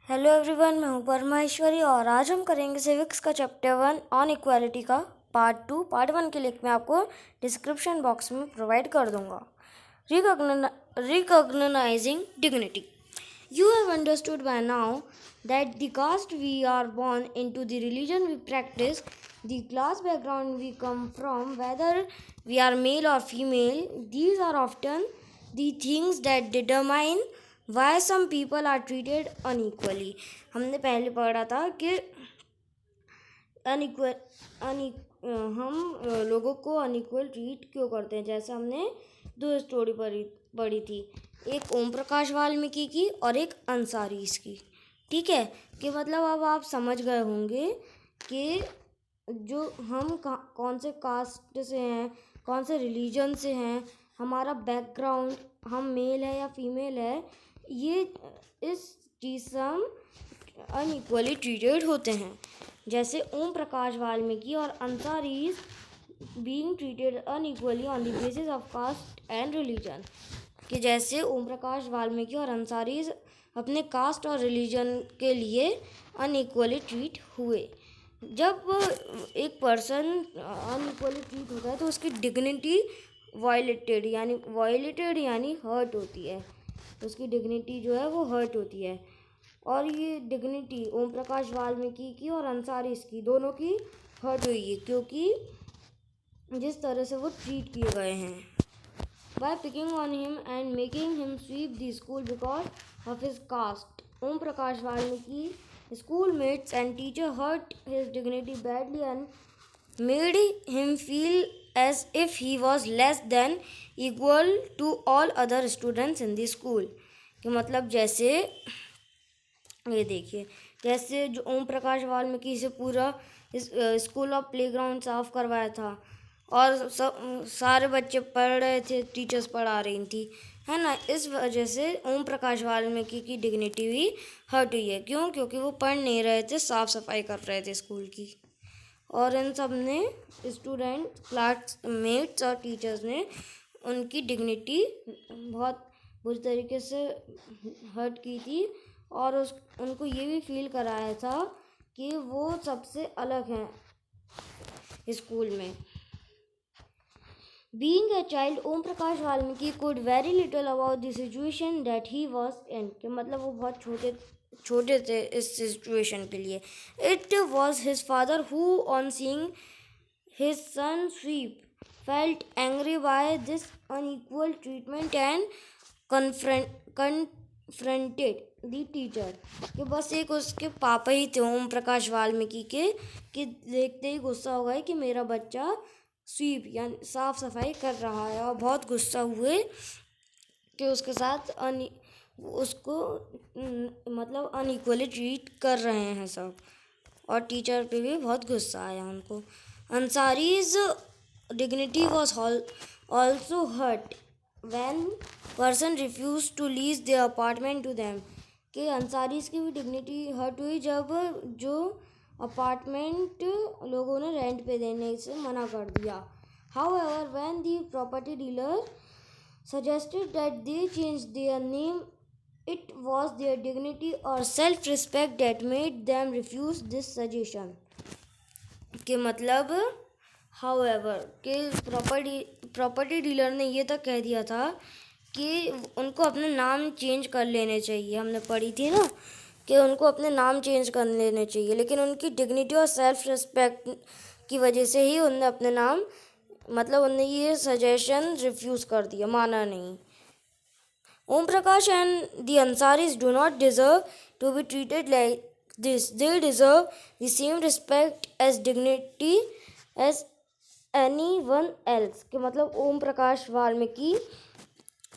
Hello everyone, मैं हूं परमाश्वरी और आज हम करेंगे सिविक्स का चैप्टर 1 ऑन इक्वालिटी का पार्ट 2। पार्ट 1 की लिंक मैं आपको डिस्क्रिप्शन बॉक्स में प्रोवाइड कर दूंगा। Recognising dignity. You have understood by now that the caste we are born into, the religion we practice, the class background we come from, whether we are male or female, these are often the things that determine why some people are treated unequally. हमने पहले पढ़ा था कि हम लोगों को unequal treat क्यों करते हैं। जैसे हमने दो स्टोरी पढ़ी थी, एक ओम प्रकाश वाल्मीकि की और एक अंसारीस की। ठीक है, कि मतलब अब आप समझ गए होंगे कि जो हम कौन से कास्ट से हैं, कौन से रिलीजन से हैं, हमारा बैकग्राउंड, हम मेल है या फीमेल है, ये इस चीज़ से हम अनइक्वली ट्रीटेड होते हैं। जैसे ओम प्रकाश वाल्मीकि और Ansaris being treated unequally on the basis of caste and religion. कि जैसे ओम प्रकाश वाल्मीकि और अंसारीज अपने कास्ट और रिलीजन के लिए अनइक्वली ट्रीट हुए। जब एक पर्सन अनइक्वली ट्रीट होता है तो उसकी डिग्निटी वायलेटेड यानी हर्ट होती है। उसकी डिग्निटी जो है वो हर्ट होती है। और ये डिग्निटी ओम प्रकाश वाल्मीकि की और अंसारीज की दोनों की हर्ट हुई है, क्योंकि जिस तरह से वो ट्रीट किए गए हैं। By picking on him and making him sweep the school because of his caste, Om Prakash Valmiki schoolmates and teacher hurt his dignity badly and made him feel as if he was less than equal to all other students in the school. कि मतलब जैसे ये देखिए, जैसे जो ओम प्रकाश वाल्मीकि से पूरा school of playground साफ करवाया था और सब सारे बच्चे पढ़ रहे थे, टीचर्स पढ़ा रही थी, है ना। इस वजह से ओम प्रकाश वाल्मीकि की डिग्निटी भी हर्ट हुई है। क्यों? क्योंकि वो पढ़ नहीं रहे थे, साफ सफाई कर रहे थे स्कूल की। और इन सब ने स्टूडेंट, क्लासमेट्स और टीचर्स ने उनकी डिग्निटी बहुत बुरी तरीके से हर्ट की थी और उनको ये भी फील कराया था कि वो सबसे अलग हैं स्कूल में। Being a child, Om Prakash Valmiki could very little about the situation that he was in. कि मतलब वो बहुत छोटे थे इस सिचुएशन के लिए। It was his father who, on seeing his son sweep, felt angry by this unequal treatment and confronted the teacher. कि बस एक उसके पापा ही थे ओम प्रकाश वाल्मीकि के, कि देखते ही गुस्सा हो गए कि मेरा बच्चा स्वीप यानी साफ सफाई कर रहा है, और बहुत गुस्सा हुए कि उसके साथ उसको मतलब अनइक्वली ट्रीट कर रहे हैं सब, और टीचर पे भी बहुत गुस्सा आया उनको। Ansaris dignity was also hurt when person refuse to lease their apartment to them. कि अंसारीज की भी डिग्निटी हर्ट हुई जब जो अपार्टमेंट लोगों ने रेंट पे देने से मना कर दिया। However, when the property dealer suggested that they change their name, it was their dignity or self-respect that made them refuse this suggestion. कि मतलब however कि प्रॉपर्टी डीलर ने ये तक कह दिया था कि उनको अपने नाम चेंज कर लेने चाहिए। हमने पढ़ी थी ना कि उनको अपने नाम चेंज कर लेने चाहिए, लेकिन उनकी डिग्निटी और सेल्फ रिस्पेक्ट की वजह से ही उनने अपने नाम उनने ये सजेशन रिफ्यूज़ कर दिया, माना नहीं। Om Prakash and the Ansaris do not deserve to be treated like this. They deserve the same respect as dignity as anyone else. कि मतलब ओम प्रकाश वाल्मीकि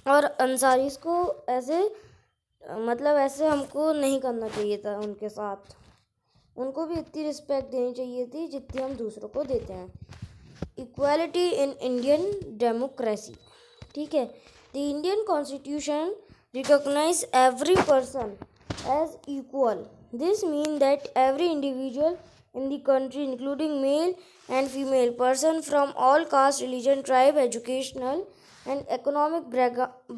और अंसारीज को ऐसे हमको नहीं करना चाहिए था उनके साथ। उनको भी इतनी रिस्पेक्ट देनी चाहिए थी जितनी हम दूसरों को देते हैं। Equality in Indian democracy. ठीक है, the Indian constitution recognise every person as equal. This mean that every individual in the country, including male and female person from all caste, religion, tribe, educational and economic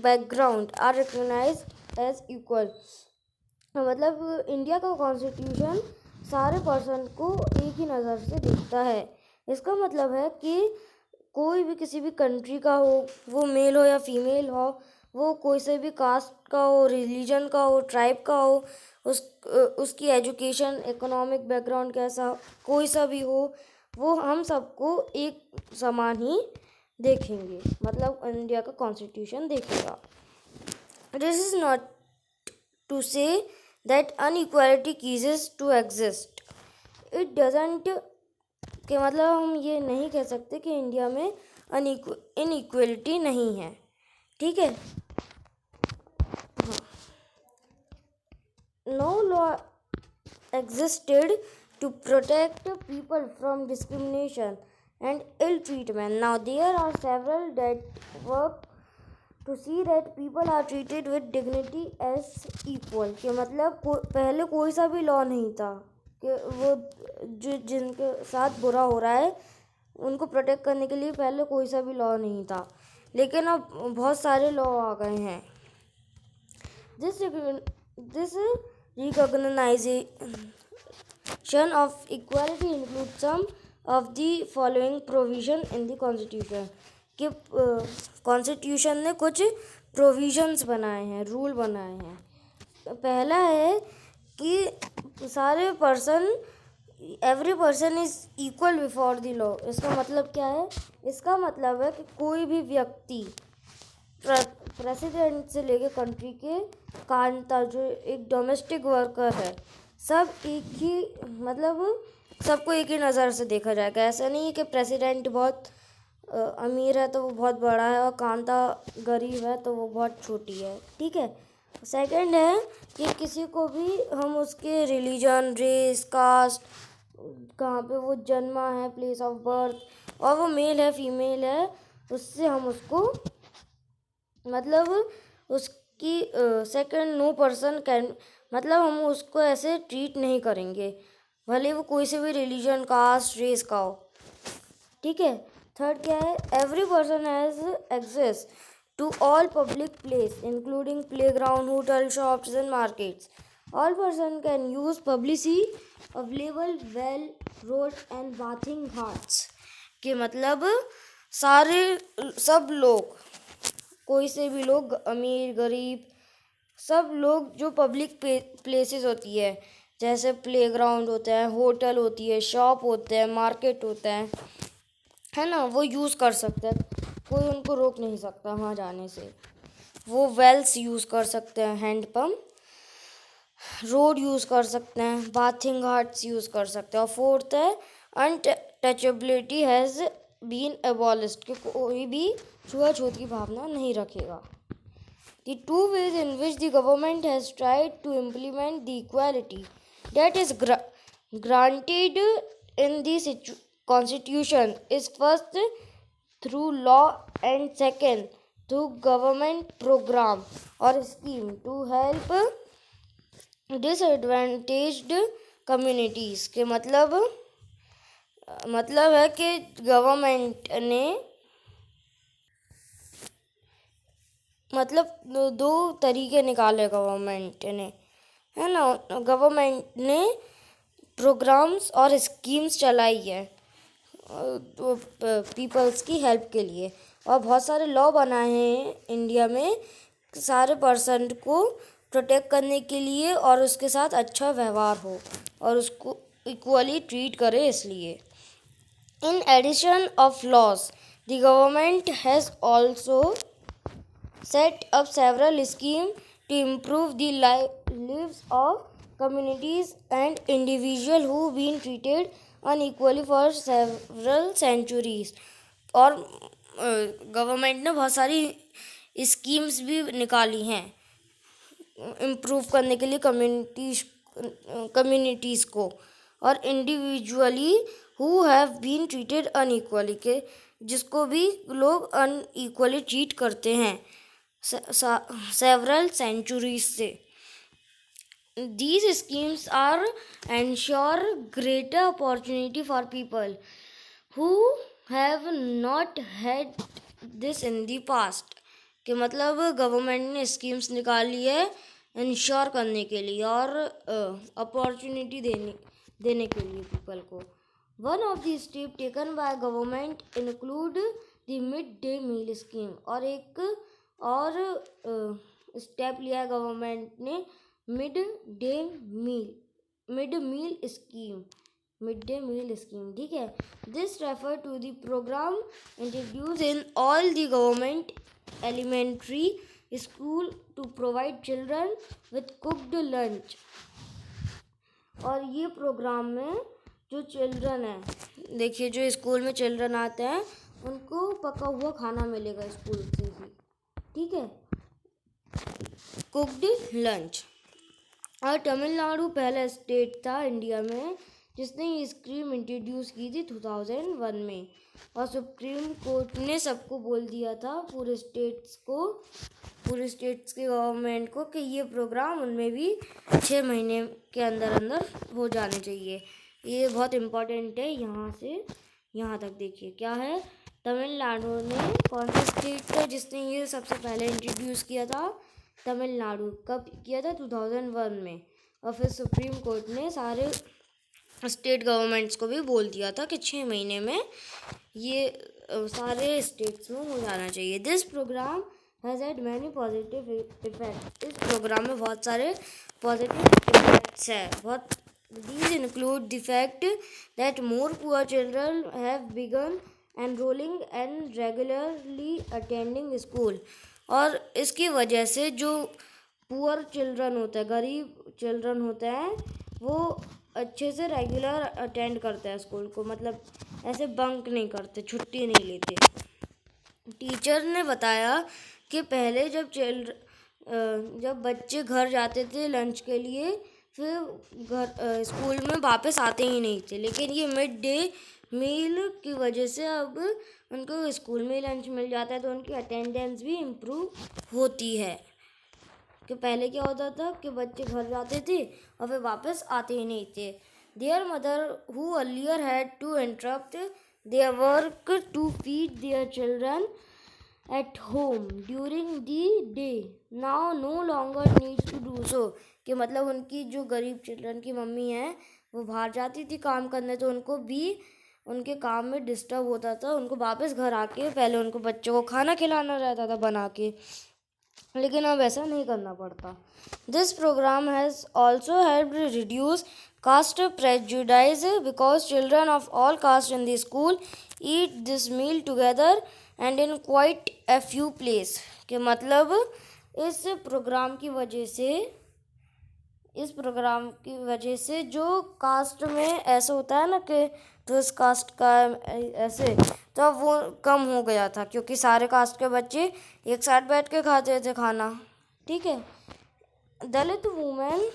background, are recognized as equal. मतलब India का constitution सारे person को एक ही नज़र से देखता है। इसका मतलब है कि कोई भी किसी भी कंट्री का हो, वो मेल हो या फीमेल हो, वो कोई से भी कास्ट का हो, रिलीजन का हो, ट्राइब का हो, उसकी एजुकेशन, इकोनॉमिक बैकग्राउंड कैसा, कोई सा भी हो, वो हम सबको एक समान ही देखेंगे। मतलब इंडिया का कॉन्स्टिट्यूशन देखेगा। This is not to say that inequality ceases to exist. It doesn't कि मतलब हम ये नहीं कह सकते कि इंडिया में इनइक्वलिटी नहीं है। ठीक है, no law existed to protect people from discrimination and ill treatment. Now there are several that work to see that people are treated with dignity as equal। कि मतलब पहले कोई सा भी लॉ नहीं था कि वो जिनके साथ बुरा हो रहा है उनको प्रोटेक्ट करने के लिए पहले कोई सा भी लॉ नहीं था, लेकिन अब बहुत सारे लॉ आ गए हैं। This recognition of equality includes some of the following provision in the constitution। कि कॉन्स्टिट्यूशन ने कुछ प्रोविजंस बनाए हैं, रूल बनाए हैं। पहला है कि सारे person, every person is equal before the law. इसका मतलब क्या है? इसका मतलब है कि कोई भी व्यक्ति, प्रेसिडेंट से लेके कंट्री के कांता, जो एक डोमेस्टिक वर्कर है, सब एक ही, मतलब सबको एक ही नज़र से देखा जाएगा। ऐसा नहीं है कि प्रेसिडेंट बहुत अमीर है तो वो बहुत बड़ा है और कांता गरीब है तो वो बहुत छोटी है। ठीक है। सेकंड है कि किसी को भी हम उसके रिलीजन, रेस, कास्ट, कहाँ पे वो जन्मा है, प्लेस ऑफ बर्थ, और वो मेल है फीमेल है, उससे हम उसको, मतलब उसकी सेकंड, नो पर्सन कैन, मतलब हम उसको ऐसे ट्रीट नहीं करेंगे भले वो कोई से भी रिलीजन, कास्ट, रेस का हो। ठीक है। थर्ड क्या है? Every person has access to all public place including playground, hotel, shops and markets. All person can use publicity available well road and bathing ghats. के मतलब सब लोग, कोई से भी लोग, अमीर गरीब, सब लोग, जो पब्लिक प्लेसेस होती है, जैसे प्लेग्राउंड होता है, होटल होती है, शॉप होते हैं, मार्केट होता है ना, वो यूज़ कर सकते हैं। कोई उनको रोक नहीं सकता वहाँ जाने से। वो वेल्स यूज़ कर सकते हैं, हैंडपम्प, रोड यूज़ कर सकते हैं, बाथिंग घाट्स यूज़ कर सकते हैं। और फोर्थ है अनटचेबिलिटी हैज़ बीन एबॉलिश्ड, कि कोई भी छुआछूत की भावना नहीं रखेगा। The two ways in which the government has tried to implement the equality that is granted in the constitution is first through law and second through government program or scheme to help disadvantaged communities। के मतलब है कि government ने, मतलब दो तरीके निकाले government ने, है ना। गवर्नमेंट ने प्रोग्राम्स और स्कीम्स चलाई है पीपल्स की हेल्प के लिए, और बहुत सारे लॉ बनाए हैं इंडिया में सारे पर्सन को प्रोटेक्ट करने के लिए, और उसके साथ अच्छा व्यवहार हो और उसको इक्वली ट्रीट करे। इसलिए in addition of laws the government has also set up several schemes to improve the lives of communities and individuals who been treated unequally for several centuries। और गवर्नमेंट ने बहुत सारी स्कीम्स भी निकाली हैं improve करने के लिए कम्युनिटीज़ को, और individually who have been treated unequally, के जिसको भी लोग अनइक्वली ट्रीट करते हैं several centuries से। These schemes are ensure greater opportunity for people who have not had this in the past। कि मतलब गवर्नमेंट ने स्कीम्स निकाली है इंश्योर करने के लिए और अपॉर्चुनिटी देने के लिए पीपल को। One of the step taken by government include the mid day meal scheme, और एक और स्टेप लिया गवर्नमेंट ने मिड डे मील स्कीम, ठीक है। This refer to the programme introduce in all the government elementary school to provide children with cooked lunch. और ये programme में जो चिल्ड्रन है, देखिए जो स्कूल में चिल्ड्रन आते हैं उनको पका हुआ खाना मिलेगा स्कूल से ही, ठीक है, कुक्ड लंच। और तमिलनाडु पहला स्टेट था इंडिया में जिसने ये स्कीम इंट्रोड्यूस की थी 2001 में, और सुप्रीम कोर्ट ने सबको बोल दिया था, पूरे स्टेट्स के गवर्नमेंट को, कि ये प्रोग्राम उनमें भी 6 महीने के अंदर अंदर हो जाने चाहिए। ये बहुत इम्पोर्टेंट है। यहाँ से यहाँ तक देखिए क्या है, तमिलनाडु ने कौन सा स्टेट था जिसने ये सबसे पहले इंट्रोड्यूस किया था? तमिलनाडु। कब किया था? 2001 में। और फिर सुप्रीम कोर्ट ने सारे स्टेट गवर्नमेंट्स को भी बोल दिया था कि 6 महीने में ये सारे स्टेट्स में हो जाना चाहिए। This programme has had many positive effect. इस प्रोग्राम में बहुत सारे पॉजिटिव इफेक्ट्स हैं। These include the fact that more poor children have begun enrolling and regularly attending school। और इसकी वजह से जो पुअर चिल्ड्रन होता है, गरीब चिल्ड्रन होते हैं, वो अच्छे से रेगुलर अटेंड करते हैं स्कूल को, मतलब ऐसे बंक नहीं करते, छुट्टी नहीं लेते। टीचर ने बताया कि पहले जब बच्चे घर जाते थे लंच के लिए, फिर स्कूल में वापस आते ही नहीं थे, लेकिन ये मिड डे मील की वजह से अब उनको स्कूल में लंच मिल जाता है, तो उनकी अटेंडेंस भी इम्प्रूव होती है। कि पहले क्या होता था कि बच्चे घर जाते थे और फिर वापस आते ही नहीं थे। Their mother who earlier had to interrupt their work to feed their children at home during the day now no longer need to do so. कि मतलब उनकी जो गरीब चिल्ड्रन की मम्मी है वो बाहर जाती थी काम करने, तो उनको भी उनके काम में डिस्टर्ब होता था, उनको वापस घर आके पहले उनको बच्चों को खाना खिलाना रहता था बना के, लेकिन अब ऐसा नहीं करना पड़ता। This programme has also helped reduce caste prejudice because children of all caste in the school eat this meal together and in quite a few place. कि मतलब इस प्रोग्राम की वजह से जो कास्ट में ऐसा होता है ना कि तो इस कास्ट का ऐसे, तो वो कम हो गया था क्योंकि सारे कास्ट के बच्चे एक साथ बैठ के खाते थे खाना, ठीक है। Dalit women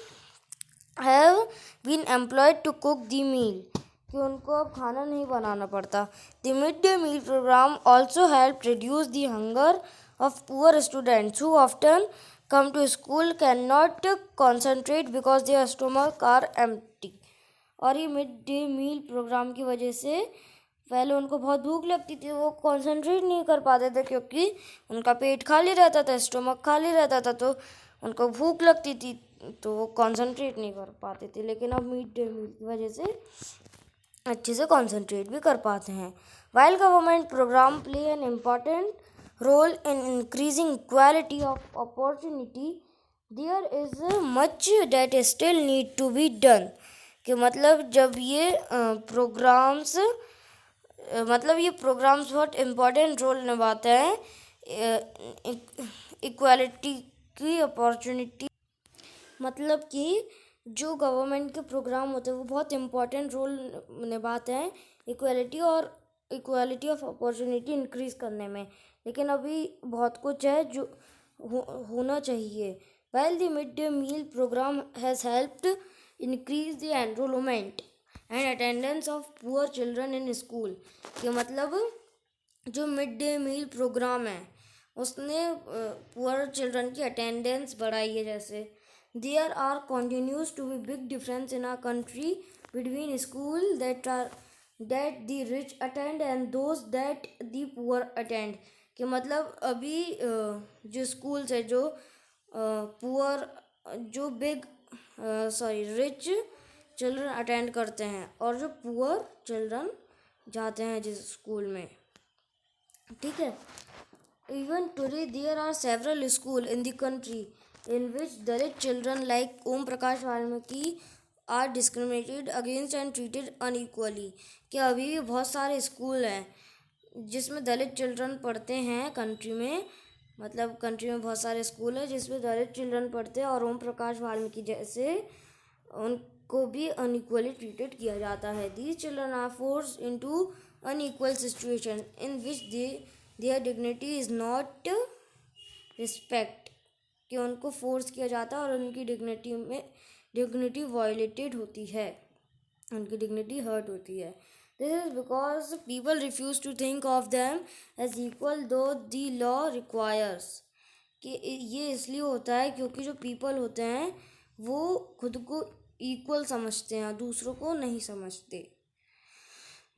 have been employed to cook the meal, कि उनको अब खाना नहीं बनाना पड़ता। The mid day meal programme also help reduce the hunger of poor students who often come to school cannot concentrate because their stomach are empty। और ये mid day meal programme की वजह से पहले उनको बहुत भूख लगती थी, वो कंसंट्रेट नहीं कर पाते थे क्योंकि उनका पेट खाली रहता था, स्टोमक खाली रहता था, तो उनको भूख लगती थी, तो वो कंसंट्रेट नहीं कर पाते थे। लेकिन अब मिड डे मील की वजह से अच्छे से कंसंट्रेट भी कर पाते हैं। While government programme play an important role in increasing equality of opportunity, there is much that still need to be done। कि मतलब जब ये प्रोग्राम्स बहुत इम्पोर्टेंट रोल निभाते हैं इक्वालिटी की अपॉर्चुनिटी, मतलब कि जो गवर्नमेंट के प्रोग्राम होते हैं वो बहुत इम्पोर्टेंट रोल निभाते हैं इक्वालिटी ऑफ अपॉर्चुनिटी इंक्रीज़ करने में। लेकिन अभी बहुत कुछ है जो होना चाहिए। While the midday meal program has helped increase the enrollment and attendance of poor children in school, कि मतलब जो मिड डे मील प्रोग्राम है उसने पुअर चिल्ड्रन की अटेंडेंस बढ़ाई है। जैसे there are continues to be big difference in our country between school that the rich attend and those that the poor attend. कि मतलब अभी जो स्कूल्स है जो पुअर जो रिच चिल्ड्रन अटेंड करते हैं और जो पुअर चिल्ड्रन जाते हैं जिस स्कूल में, ठीक है। Even today there are several school in the country in which Dalit children like Om Prakash Valmiki are discriminated against and treated unequally. कि अभी भी बहुत सारे स्कूल हैं जिसमें दलित चिल्ड्रन पढ़ते हैं कंट्री में, मतलब कंट्री में बहुत सारे स्कूल हैं जिसमें दलित चिल्ड्रन पढ़ते हैं और ओम प्रकाश वाल्मीकि जैसे उनको भी अनइक्वली ट्रीटेड किया जाता है। These children are forced into unequal situation in which their dignity is not respect. कि उनको फोर्स किया जाता है और उनकी डिग्निटी वायलेटेड होती है, उनकी डिग्निटी हर्ट होती है। This is because people refuse to think of them as equal though the law requires. कि ये इसलिए होता है क्योंकि जो पीपल होते हैं वो खुद को इक्वल समझते हैं, दूसरों को नहीं समझते।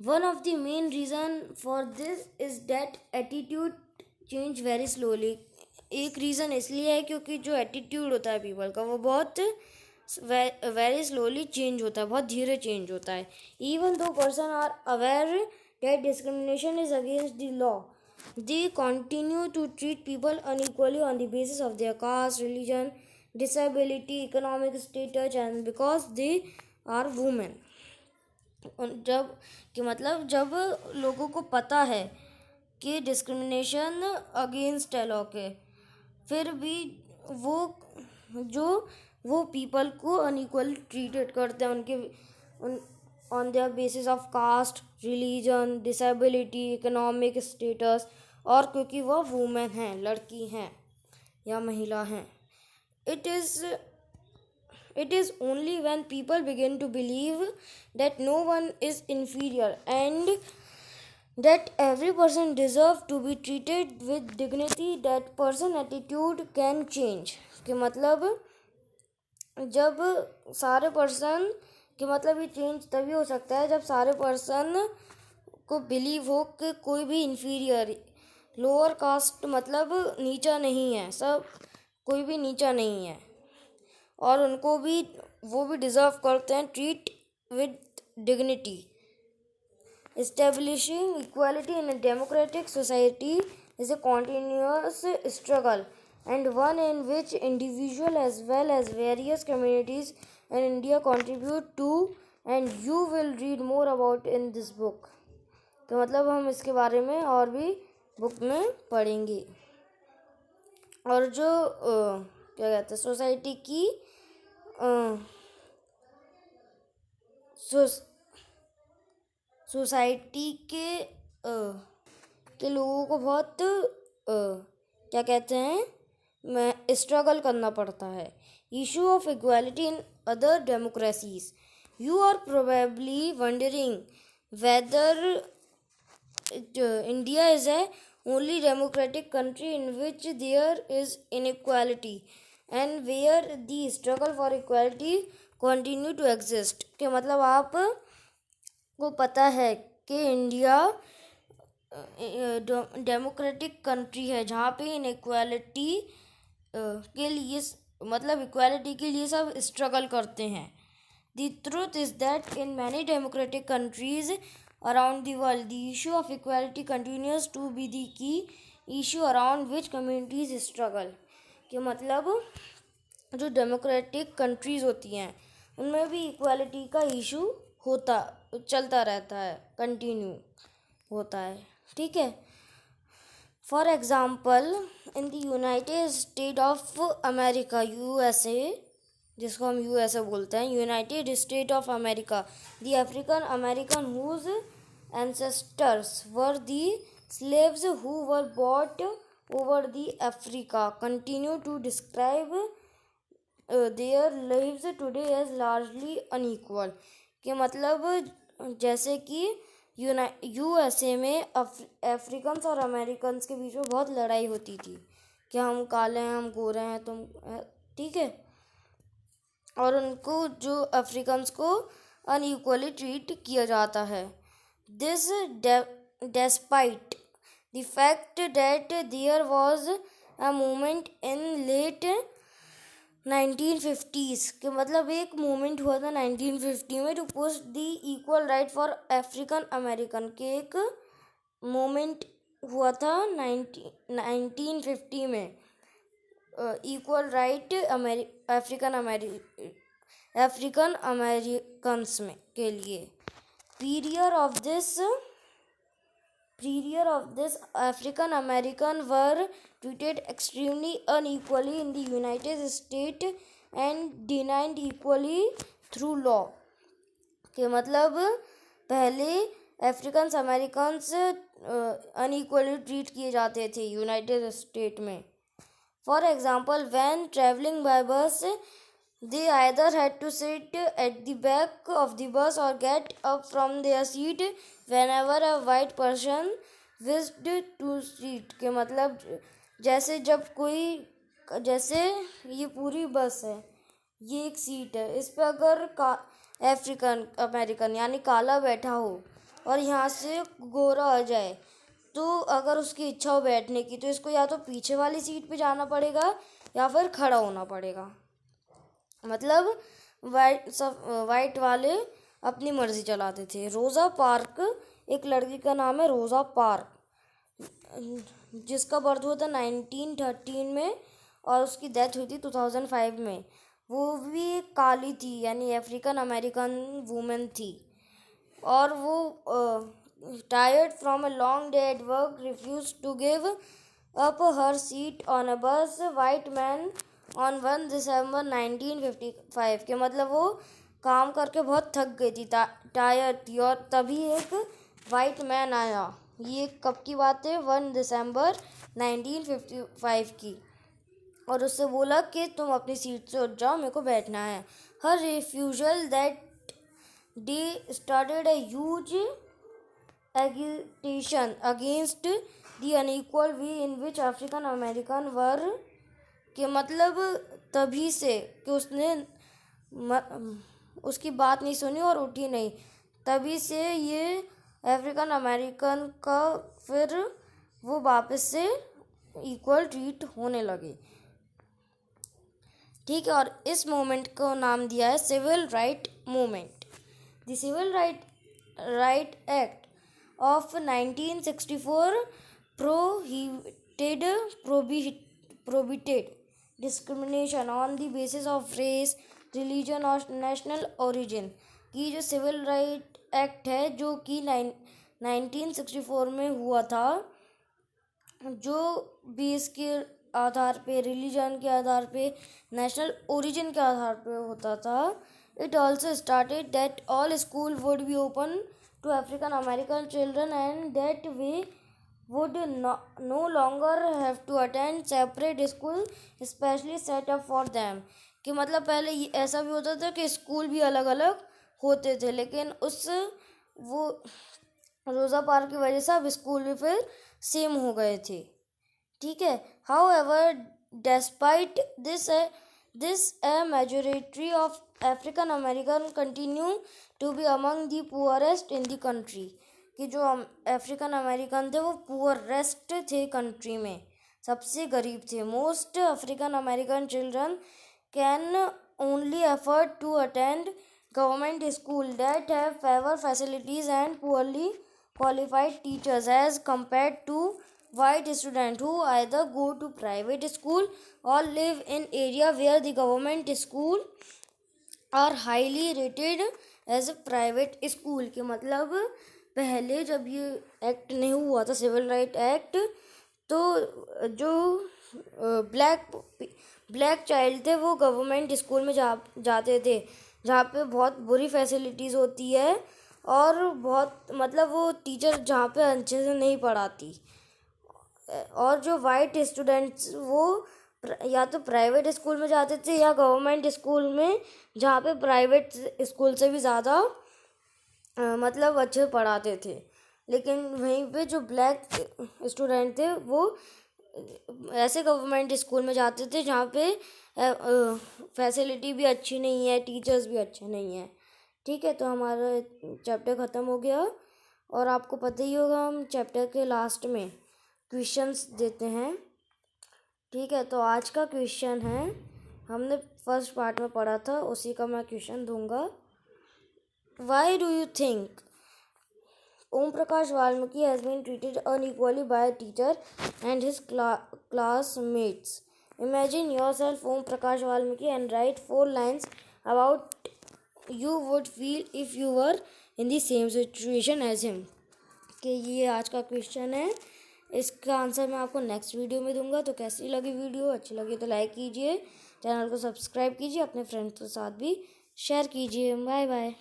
One of the main reason for this is that attitude change very slowly. एक रीज़न इसलिए है क्योंकि जो एटीट्यूड होता है पीपल का वो बहुत वेरी स्लोली चेंज होता है, बहुत धीरे चेंज होता है। Even though person are aware that discrimination is against the law, they continue to treat people unequally on the basis of their caste, religion, disability, economic status and because they are women. जब लोगों को पता है कि discrimination against है law के, फिर भी वो पीपल को अनइक्वल ट्रीटेड करते हैं उनके on their basis of caste, religion, disability, economic status, और क्योंकि वह वुमेन हैं, लड़की हैं या महिला हैं। It is only when people begin to believe that no one is inferior and that every person deserves to be treated with dignity that person attitude can change। कि मतलब जब सारे पर्सन कि मतलब ये चेंज तभी हो सकता है जब सारे पर्सन को बिलीव हो कि कोई भी इन्फीरियर, लोअर कास्ट मतलब नीचा नहीं है, सब कोई भी नीचा नहीं है और उनको भी वो भी डिज़र्व करते हैं treat with dignity. Establishing equality in a democratic society is a continuous struggle and one in which individuals as well as various communities in India contribute to, and you will read more about in this book। तो मतलब हम इसके बारे में और भी book में पढ़ेंगे। और जो क्या कहते हैं सोसाइटी की सोसाइटी के लोगों को बहुत क्या कहते हैं स्ट्रगल करना पड़ता है। Issue of equality in other democracies. You are probably wondering whether India is a only democratic country in which there is inequality and where the struggle for equality continue to exist. के मतलब आप को पता है कि India democratic country है जहाँ पे इनइक्वालिटी के लिए मतलब इक्वालिटी के लिए सब स्ट्रगल करते हैं। The truth is that in many democratic countries around the world the issue of equality continues to be the key issue around which communities struggle. कि मतलब जो डेमोक्रेटिक कंट्रीज होती हैं उनमें भी इक्वालिटी का इशू चलता रहता है, कंटिन्यू होता है, ठीक है। For example in the United State of America, USA, जिसको हम यूएसए बोलते हैं, United State of America, the African American whose ancestors were the slaves who were bought over the Africa continue to describe their lives today as largely unequal. कि मतलब जैसे कि USA में Africans और अमेरिकन्स के बीच में बहुत लड़ाई होती थी कि हम काले हैं, हम गोरे हैं, तुम, ठीक है। और उनको जो अफ्रीकन्स को अनइक्वली ट्रीट किया जाता है। This despite the fact that there was a movement in late 1950s के मतलब एक मूवमेंट हुआ था 1950 में to push the equal right for African American के एक मूवमेंट हुआ था 1950 में इक्वल राइट अफ्रीकन अमेरिकन्स में के लिए period of this African American were treated extremely unequally in the United States and denied equally through law के मतलब पहले अफ्रीकन अमेरिकन्स अनइक्वली ट्रीट किए जाते थे यूनाइटेड स्टेट में. For example when travelling bye बस they either had to sit at the back of the bus or get up from their seat whenever a white person wished to sit के मतलब जैसे ये पूरी बस है, ये एक सीट है, इस पर अगर अफ्रीकन अमेरिकन यानी काला बैठा हो और यहाँ से गोरा आ जाए तो अगर उसकी इच्छा हो बैठने की तो इसको या तो पीछे वाली सीट पे जाना पड़ेगा या फिर खड़ा होना पड़ेगा. मतलब वाइट वाले अपनी मर्जी चलाते थे. रोज़ा पार्क एक लड़की का नाम है, रोज़ा पार्क, जिसका बर्थ हुआ था 1913 में और उसकी डेथ हुई थी 2005 में. वो भी एक काली थी यानी अफ्रीकन अमेरिकन वुमेन थी और वो tired from a long day at work refuse to give up her seat on a bus white man on 1 दिसंबर 1955 के मतलब वो काम करके बहुत थक गई थी, टायर्ड थी और तभी एक वाइट मैन आया. ये कब की बात है? 1 दिसंबर 1955 की. और उससे बोला कि तुम अपनी सीट से उठ जाओ, मेरे को बैठना है. Her refusal that day started a huge agitation against the unequal way in which African American were कि मतलब तभी से कि उसने उसकी बात नहीं सुनी और उठी नहीं, तभी से ये अफ्रीकन अमेरिकन का फिर वो वापस से इक्वल ट्रीट होने लगे. ठीक है, और इस मूवमेंट को नाम दिया है civil right movement. The civil right act of 1964 prohibited discrimination on the basis of race, religion और नेशनल ओरिजिन की जो सिविल राइट एक्ट है जो कि 1964 में हुआ था, जो बेस के आधार पे, रिलीजन के आधार पे, नेशनल ओरिजिन के आधार पे होता था. It also started that all school would be open to African American children and that they would no longer have to attend separate school specially set up for them. कि मतलब पहले ऐसा भी होता था कि स्कूल भी अलग अलग होते थे, लेकिन वो रोज़ा पार्क की वजह से अब स्कूल भी फिर सेम हो गए थे. ठीक है. However, despite this a majority of African American continue to be among the poorest in the country. कि जो अफ्रीकन अमेरिकन थे वो पुअरेस्ट थे कंट्री में, सबसे गरीब थे. Most African American children can only afford to attend government school that have fewer facilities and poorly qualified teachers as compared to white students who either go to private school or live in area where the government school are highly rated as a private school. के मतलब पहले जब ये act नहीं हुआ था civil right act, तो जो ब्लैक चाइल्ड थे वो गवर्नमेंट स्कूल में जाते थे जहाँ पे बहुत बुरी फैसिलिटीज़ होती है और बहुत मतलब वो टीचर जहाँ पे अच्छे से नहीं पढ़ाती. और जो वाइट स्टूडेंट्स वो या तो प्राइवेट स्कूल में जाते थे या गवर्नमेंट स्कूल में, जहाँ पे प्राइवेट स्कूल से भी ज़्यादा मतलब अच्छे पढ़ाते थे. लेकिन वहीं पे जो ब्लैक स्टूडेंट थे वो ऐसे गवर्नमेंट स्कूल में जाते थे जहाँ पे फैसिलिटी भी अच्छी नहीं है, टीचर्स भी अच्छे नहीं हैं. ठीक है, तो हमारा चैप्टर ख़त्म हो गया और आपको पता ही होगा हम चैप्टर के लास्ट में क्वेश्चंस देते हैं. ठीक है, तो आज का क्वेश्चन है हमने फर्स्ट पार्ट में पढ़ा था, उसी का मैं क्वेश्चन दूंगा। Why do you think Om Prakash Valmiki has been treated unequally by a teacher and his classmates? Imagine yourself Om Prakash Valmiki and write 4 lines about you would feel if you were in the same situation as him. कि ये आज का question है, इसका answer मैं आपको next video में दूंगा। तो कैसी लगी वीडियो? अच्छी लगी तो लाइक कीजिए, चैनल को सब्सक्राइब कीजिए, अपने फ्रेंड्स के साथ भी शेयर कीजिए। Bye bye.